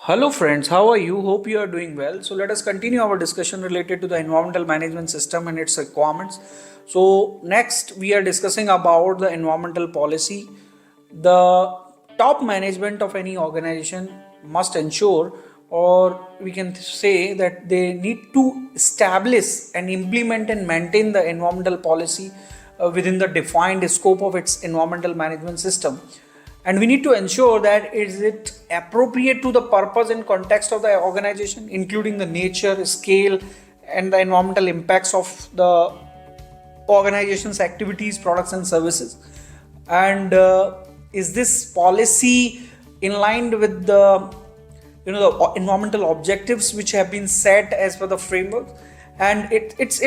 Hello friends, how are you? Hope you are doing well. So let us continue our discussion related to the environmental management system and its requirements. So next we are discussing about the environmental policy. The top management of any organization must ensure, or we can say that they need to establish and implement and maintain the environmental policy within the defined scope of its environmental management system, and we need to ensure that is it appropriate to the purpose and context of the organization, including the nature, scale, and the environmental impacts of the organization's activities, products, and services. And is this policy in line with the the environmental objectives which have been set as per the framework? And it's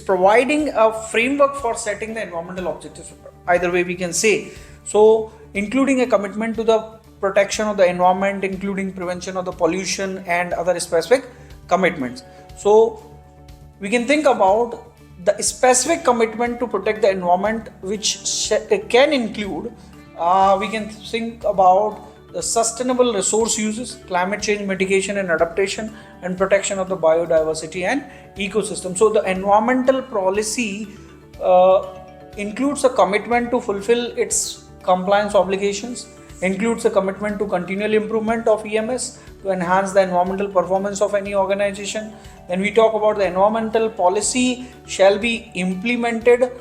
providing a framework for setting the environmental objectives. Either way we can say so, including a commitment to the protection of the environment, including prevention of the pollution and other specific commitments. So we can think about the specific commitment to protect the environment, which can include, we can think about the sustainable resource uses, climate change mitigation and adaptation, and protection of the biodiversity and ecosystem. So the environmental policy includes a commitment to fulfill its compliance obligations, includes a commitment to continual improvement of EMS to enhance the environmental performance of any organization. Then we talk about the environmental policy shall be implemented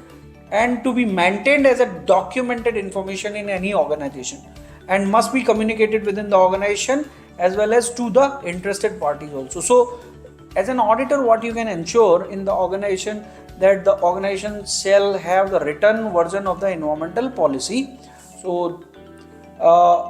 and to be maintained as a documented information in any organization, and must be communicated within the organization as well as to the interested parties also. So as an auditor, what you can ensure in the organization, that the organization shall have the written version of the environmental policy. So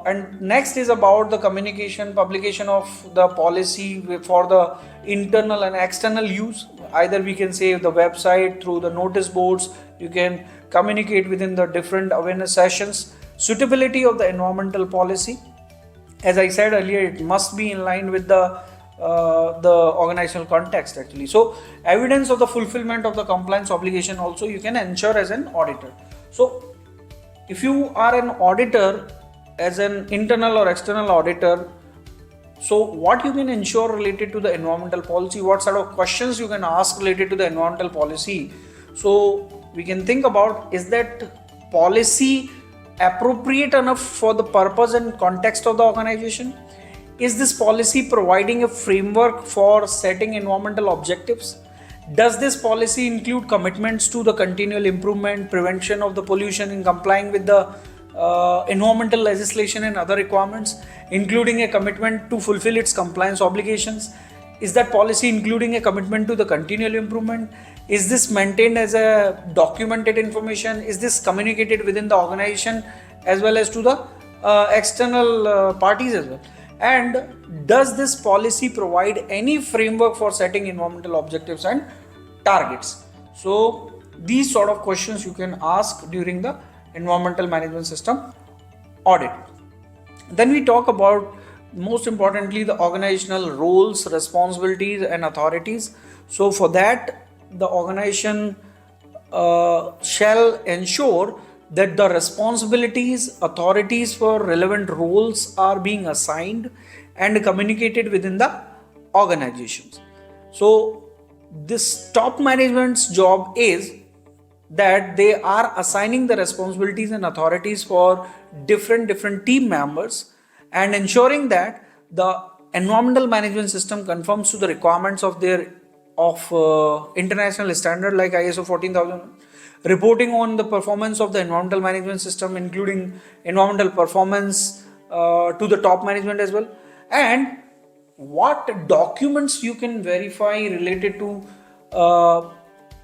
and next is about the communication, publication of the policy for the internal and external use. Either we can say the website, through the notice boards, you can communicate within the different awareness sessions. Suitability of the environmental policy, as I said earlier, it must be in line with the organizational context actually. So evidence of the fulfillment of the compliance obligation also you can ensure as an auditor. So if you are an auditor, as an internal or external auditor, so what you can ensure related to the environmental policy, what sort of questions you can ask related to the environmental policy. So we can think about, is that policy appropriate enough for the purpose and context of the organization? Is this policy providing a framework for setting environmental objectives? Does this policy include commitments to the continual improvement, prevention of the pollution, in complying with the environmental legislation and other requirements, including a commitment to fulfill its compliance obligations? Is that policy including a commitment to the continual improvement? Is this maintained as a documented information? Is this communicated within the organization as well as to the external parties as well? And does this policy provide any framework for setting environmental objectives and targets? So these sort of questions you can ask during the environmental management system audit. Then we talk about, most importantly, the organizational roles, responsibilities, and authorities. So for that, the organization shall ensure that the responsibilities, authorities for relevant roles are being assigned and communicated within the organizations. So this top management's job is that they are assigning the responsibilities and authorities for different team members, and ensuring that the environmental management system conforms to the requirements of their international standard like ISO 14000, reporting on the performance of the environmental management system, including environmental performance to the top management as well, and what documents you can verify related to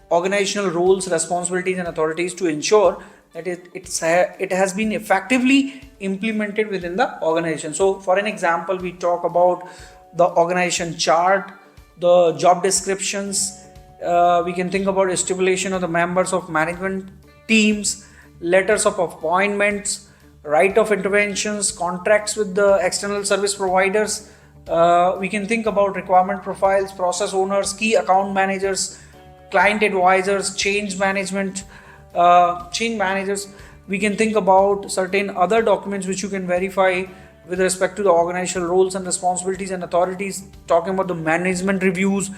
organizational roles, responsibilities, and authorities to ensure that it has been effectively implemented within the organization. So for an example, we talk about the organization chart, the job descriptions, we can think about stipulation of the members of management teams, letters of appointments, right of interventions, contracts with the external service providers. We can think about requirement profiles, process owners, key account managers, client advisors, change managers. We can think about certain other documents which you can verify with respect to the organizational roles and responsibilities and authorities, talking about the management reviews,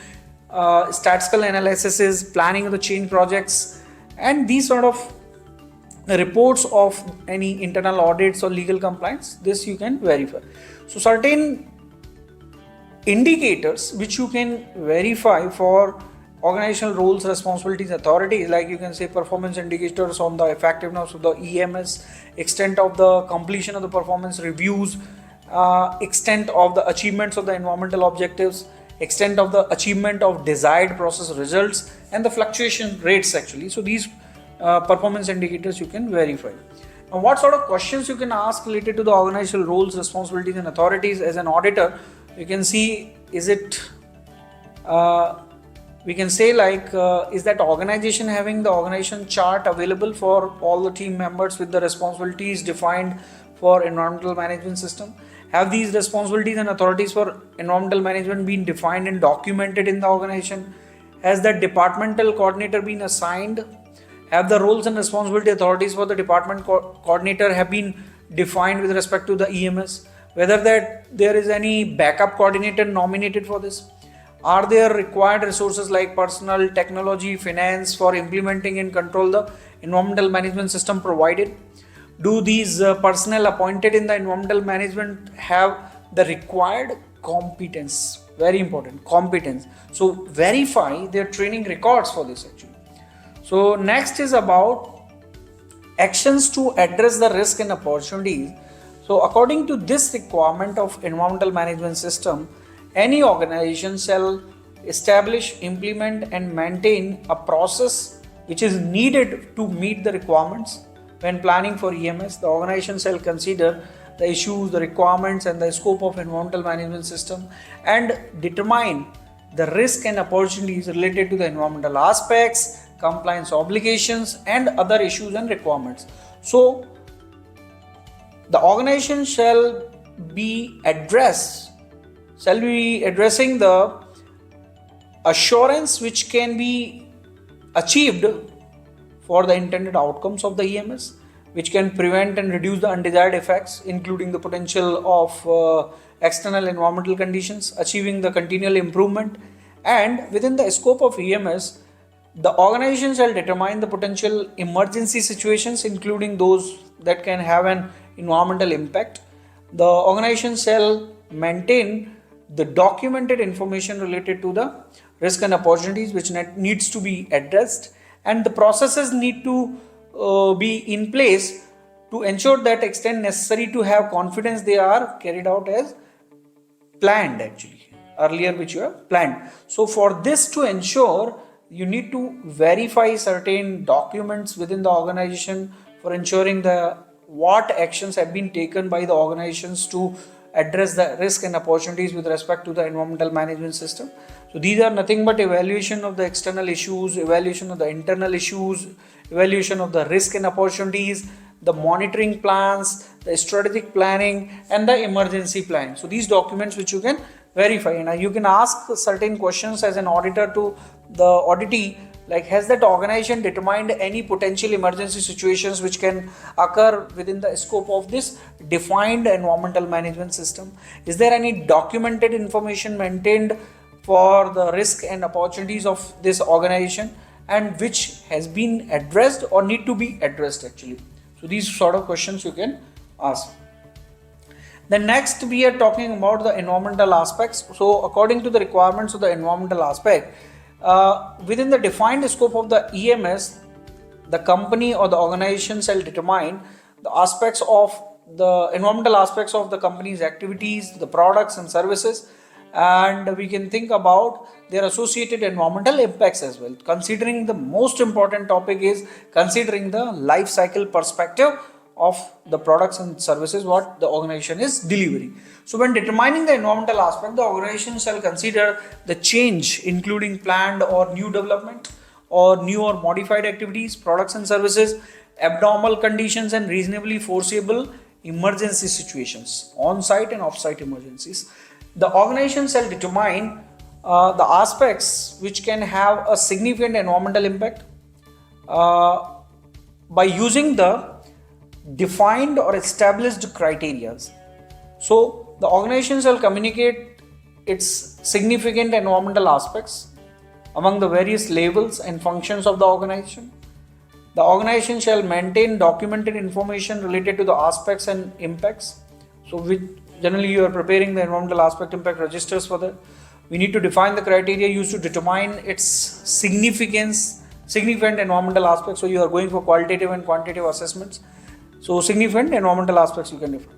statistical analysis, planning of the change projects, and these sort of reports of any internal audits or legal compliance. This you can verify. So certain indicators which you can verify for organizational roles, responsibilities, authorities, like you can say performance indicators on the effectiveness of the EMS, extent of the completion of the performance reviews, extent of the achievements of the environmental objectives, extent of the achievement of desired process results, and the fluctuation rates actually. So these performance indicators you can verify. Now, what sort of questions you can ask related to the organizational roles, responsibilities, and authorities as an auditor? You can see, is it we can say like is that organization having the organization chart available for all the team members with the responsibilities defined for environmental management system? Have these responsibilities and authorities for environmental management been defined and documented in the organization? Has that departmental coordinator been assigned? Have the roles and responsibility authorities for the department coordinator have been defined with respect to the EMS? Whether that there is any backup coordinator nominated for this? Are there required resources like personnel, technology, finance for implementing and control the environmental management system provided? Do these personnel appointed in the environmental management have the required competence? Very important, competence. So verify their training records for this actually. So next is about actions to address the risk and opportunities. So according to this requirement of environmental management system, any organization shall establish, implement and maintain a process which is needed to meet the requirements. When planning for EMS, the organization shall consider the issues, the requirements and the scope of environmental management system and determine the risk and opportunities related to the environmental aspects, compliance obligations and other issues and requirements. So the organization shall be addressing the assurance which can be achieved for the intended outcomes of the EMS, which can prevent and reduce the undesired effects, including the potential of external environmental conditions, achieving the continual improvement. And within the scope of EMS, the organization shall determine the potential emergency situations, including those that can have an environmental impact. The organization shall maintain the documented information related to the risk and opportunities which needs to be addressed, and the processes need to be in place to ensure that extent necessary to have confidence they are carried out as planned actually earlier, which you have planned. So for this to ensure, you need to verify certain documents within the organization for ensuring the what actions have been taken by the organizations to address the risk and opportunities with respect to the environmental management system. So these are nothing but evaluation of the external issues, evaluation of the internal issues, evaluation of the risk and opportunities, the monitoring plans, the strategic planning and the emergency plan. So these documents which you can verify, and you can ask certain questions as an auditor to the auditee, like has that organization determined any potential emergency situations which can occur within the scope of this defined environmental management system? Is there any documented information maintained for the risk and opportunities of this organization and which has been addressed or need to be addressed actually? So these sort of questions you can ask. Then next we are talking about the environmental aspects. So according to the requirements of the environmental aspect, within the defined scope of the EMS, the company or the organization shall determine the aspects of the environmental aspects of the company's activities, the products and services, and we can think about their associated environmental impacts as well. Considering the most important topic is considering the life cycle perspective of the products and services what the organization is delivering. So when determining the environmental aspect, the organization shall consider the change including planned or new development or new or modified activities, products and services, abnormal conditions and reasonably foreseeable emergency situations, on-site and off-site emergencies. The organization shall determine the aspects which can have a significant environmental impact by using the defined or established criteria. So the organization shall communicate its significant environmental aspects among the various levels and functions of the organization. The organization shall maintain documented information related to the aspects and impacts. So, generally you are preparing the environmental aspect impact registers for that. We need to define the criteria used to determine its significant environmental aspects. So, you are going for qualitative and quantitative assessments. So, significant environmental aspects you can define.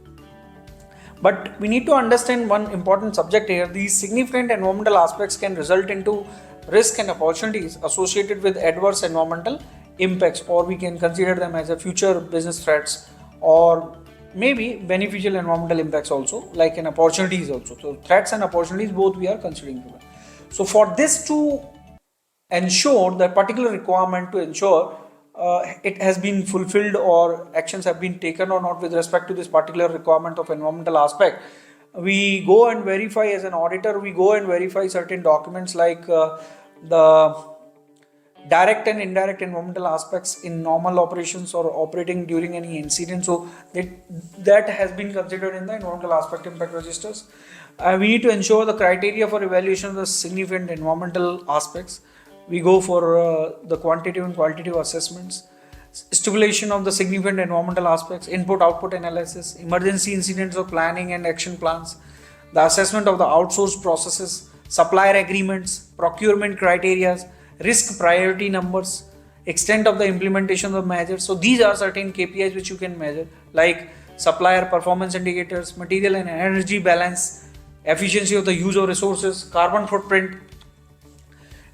But we need to understand one important subject here. These significant environmental aspects can result into risk and opportunities associated with adverse environmental impacts, or we can consider them as a future business threats, or maybe beneficial environmental impacts also, like an opportunities also. So threats and opportunities both we are considering. So for this to ensure the particular requirement to ensure it has been fulfilled or actions have been taken or not with respect to this particular requirement of environmental aspect, we go and verify as an auditor, we go and verify certain documents like the direct and indirect environmental aspects in normal operations or operating during any incident. So that has been considered in the environmental aspect impact registers. We need to ensure the criteria for evaluation of the significant environmental aspects. We go for the quantitative and qualitative assessments, stipulation of the significant environmental aspects, input-output analysis, emergency incidents of planning and action plans, the assessment of the outsourced processes, supplier agreements, procurement criteria, risk priority numbers, extent of the implementation of measures. So these are certain KPIs which you can measure, like supplier performance indicators, material and energy balance, efficiency of the use of resources, carbon footprint.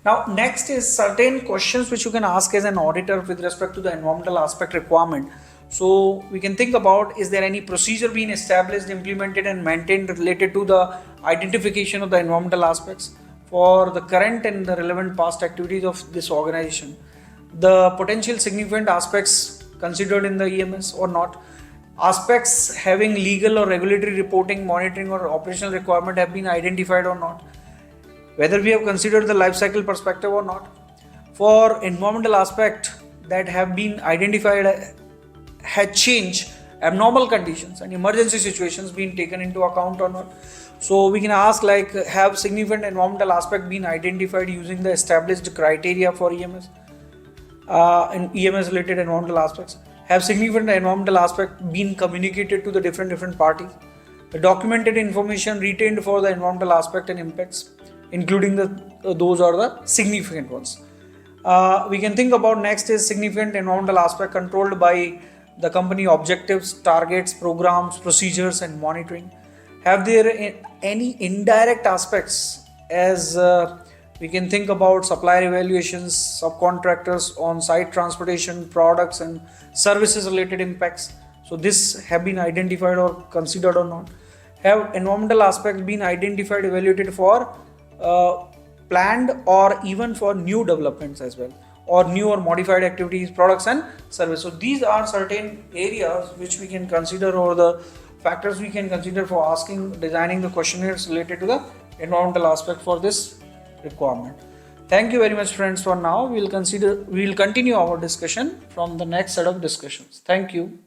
Now next is certain questions which you can ask as an auditor with respect to the environmental aspect requirement. So we can think about, is there any procedure being established, implemented and maintained related to the identification of the environmental aspects for the current and the relevant past activities of this organization, the potential significant aspects considered in the EMS or not, aspects having legal or regulatory reporting, monitoring or operational requirement have been identified or not, whether we have considered the life cycle perspective or not, for environmental aspect that have been identified had changed, abnormal conditions and emergency situations been taken into account or not. So we can ask like, have significant environmental aspect been identified using the established criteria for EMS and EMS related environmental aspects? Have significant environmental aspect been communicated to the different parties? The documented information retained for the environmental aspect and impacts, including those are the significant ones. We can think about next is significant environmental aspect controlled by the company objectives, targets, programs, procedures and monitoring. Have there any indirect aspects, as we can think about supplier evaluations, subcontractors, on-site transportation, products and services related impacts. So this have been identified or considered or not. Have environmental aspects been identified, evaluated for planned or even for new developments as well, or new or modified activities, products and services. So these are certain areas which we can consider, or the factors we can consider for designing the questionnaires related to the environmental aspect for this requirement. Thank you very much friends. For now, we'll continue our discussion from the next set of discussions. Thank you.